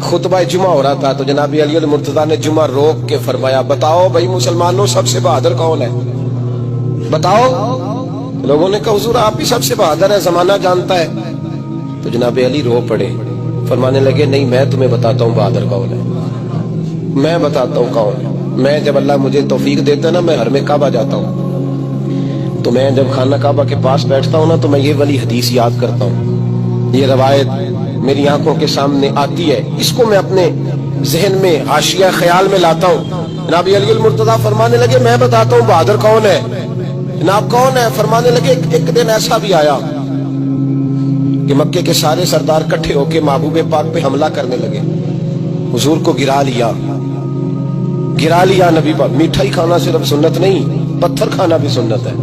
खुतबा जुमा हो रहा था तो जनाब अली मुर्तजा ने जुमा रोक के फरमाया, बताओ भाई मुसलमानों सबसे बहादुर कौन है, बताओ। लोगों ने कहा हुजूर आप ही सबसे बहादुर है, जमाना जानता है। तो जनाब अली रो पड़े, फरमाने लगे नहीं मैं तुम्हें बताता हूँ बहादुर कौन है, मैं बताता हूँ कौन है। मैं जब अल्लाह मुझे तौफीक देता ना, मैं हर में काबा जाता हूँ, तो मैं जब खाना काबा के पास बैठता हूँ ना, तो मैं ये वाली हदीस याद करता हूँ, ये रवायत मेरी आंखों के सामने आती है, इसको मैं अपने जहन में हाशिया ख्याल में लाता हूँ। जनाब अली मुर्तजा फरमाने लगे मैं बताता हूँ बहादुर कौन है। जनाब कौन है? फरमाने लगे एक दिन ऐसा भी आया कि मक्के के सारे सरदार इकट्ठे होकर महबूब पाक पे हमला करने लगे, हुजूर को गिरा लिया नबी पाक। मिठाई खाना सिर्फ सुन्नत नहीं, पत्थर खाना भी सुन्नत है।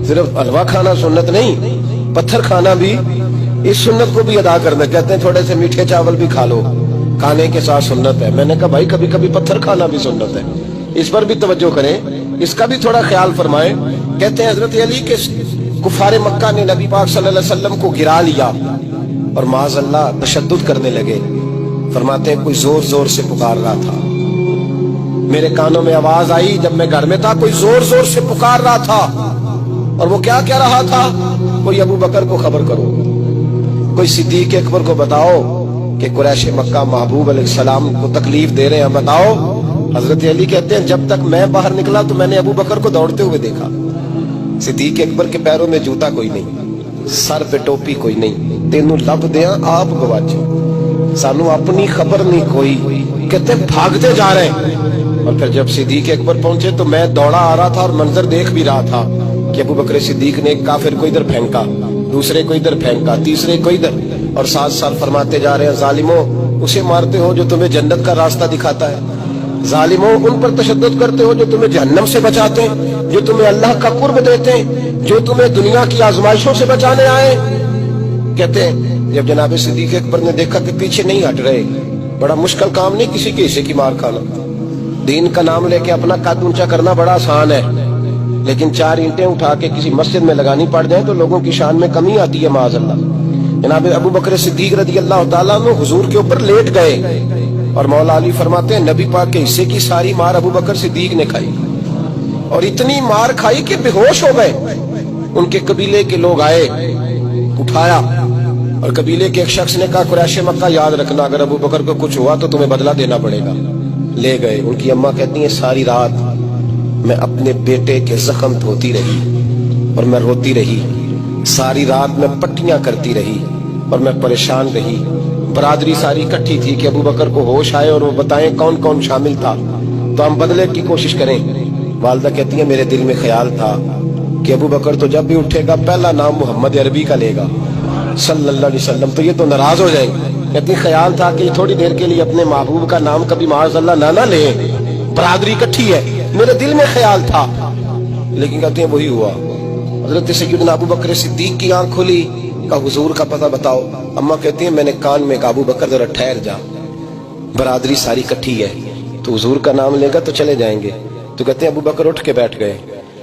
सिर्फ हलवा खाना सुन्नत नहीं, पत्थर खाना भी इस सुन्नत को भी अदा करना। कहते हैं थोड़े से मीठे चावल भी खा लो, खाने के साथ सुन्नत है। मैंने कहा भाई कभी कभी पत्थर खाना भी सुन्नत है, इस पर भी तवज्जो करें, इसका भी थोड़ा ख्याल फरमाएं। कहते हैं हजरत अली के कुफारे मक्का ने नबी पाक सल्लल्लाहु अलैहि वसल्लम को गिरा लिया और माज़अल्लाह तशद्दुद करने लगे। फरमाते हैं कोई जोर जोर से पुकार रहा था, मेरे कानों में आवाज आई जब मैं घर में था, कोई जोर जोर से पुकार रहा था। और वो क्या कह रहा था? कोई अबू बकर को खबर करो, कोई सिद्दीक अकबर को बताओ कि कुरैश मक्का महबूब अलैहिस्सलाम को तकलीफ दे रहे हैं, बताओ। हजरत अली कहते हैं जब तक मैं बाहर निकला तो मैंने अबू बकर को दौड़ते हुए देखा, सिद्दीक अकबर के पैरों में जूता कोई नहीं, सर पे टोपी कोई नहीं, तेनू लब दिया आप गवाचे, सानू अपनी खबर नहीं कोई। कहते भागते जा रहे हैं। और फिर जब सिद्दीक अकबर पहुंचे तो मैं दौड़ा आ रहा था और मंजर देख भी रहा था कि अबू बकर सिद्दीक ने एक काफिर को इधर फेंका, दूसरे को इधर फेंका, तीसरे को इधर, और साथ साथ फरमाते जा रहे हैं जालिमो उसे मारते हो जो तुम्हें जन्नत का रास्ता दिखाता है, जालिमो उन पर तशद्दुद करते हो जो तुम्हें जहन्नम से बचाते हैं, जो तुम्हें अल्लाह का कुर्ब देते हैं, जो तुम्हें दुनिया की आजमाइशों से बचाने आए। कहते हैं जब जनाब सिद्दीक अकबर ने देखा कि पीछे नहीं हट रहे, बड़ा मुश्किल काम नहीं किसी के हिस्से की मार खाना, दीन का नाम लेके अपना कद ऊंचा करना बड़ा आसान है, लेकिन 4 ईंटें उठा के किसी मस्जिद में लगानी पड़ जाए तो लोगों की शान में कमी आती है माज़अल्लाह। जनाब अबू बकर सिद्दीक रज़ी अल्लाह ताला अन्हु हुजूर के ऊपर लेट गए और मौला अली फरमाते हैं नबी पाक के हिस्से की सारी मार अबू बकर सिद्दीक ने खाई, और इतनी मार खाई कि बेहोश हो गए। उनके कबीले के लोग आए, उठाया, और कबीले के एक शख्स ने कहा कुरैश मक्का याद रखना, अगर अबू बकर को कुछ हुआ तो तुम्हें बदला देना पड़ेगा। ले गए। उनकी अम्मा कहती है सारी रात मैं अपने बेटे के जख्म धोती रही और मैं रोती रही, सारी रात मैं पट्टियां करती रही और मैं परेशान रही। बरादरी सारी इकट्ठी थी कि अबू बकर को होश आए और वो बताएं कौन कौन शामिल था तो हम बदले की कोशिश करें। वालदा कहती है मेरे दिल में ख्याल था कि अबू बकर तो जब भी उठेगा पहला नाम मोहम्मद अरबी का लेगा सल्लल्लाहु अलैहि वसल्लम, तो ये तो नाराज हो जाएंगे। कहती ख्याल था कि थोड़ी देर के लिए अपने महबूब का नाम कभी माज़अल्लाह ना ले, बरादरी इकट्ठी है, मेरे दिल में ख्याल था। लेकिन कहते हैं वही हुआ। हजरत सैयदना अबू बकर सिद्दीक की आंख खुली, का हुजूर का पता बताओ। अम्मा कहती है मैंने कान में अबू बकर जरा ठहर जा, बरादरी सारी इकट्ठी है, तो हुजूर का नाम लेगा तो चले जाएंगे। तो कहते हैं अबू बकर उठ के बैठ गए,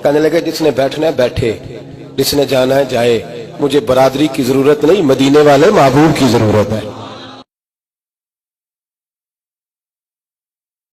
कहने लगे जिसने बैठना है बैठे, जिसने जाना है जाए, मुझे बरादरी की जरूरत नहीं, मदीने वाले महबूब की जरूरत है।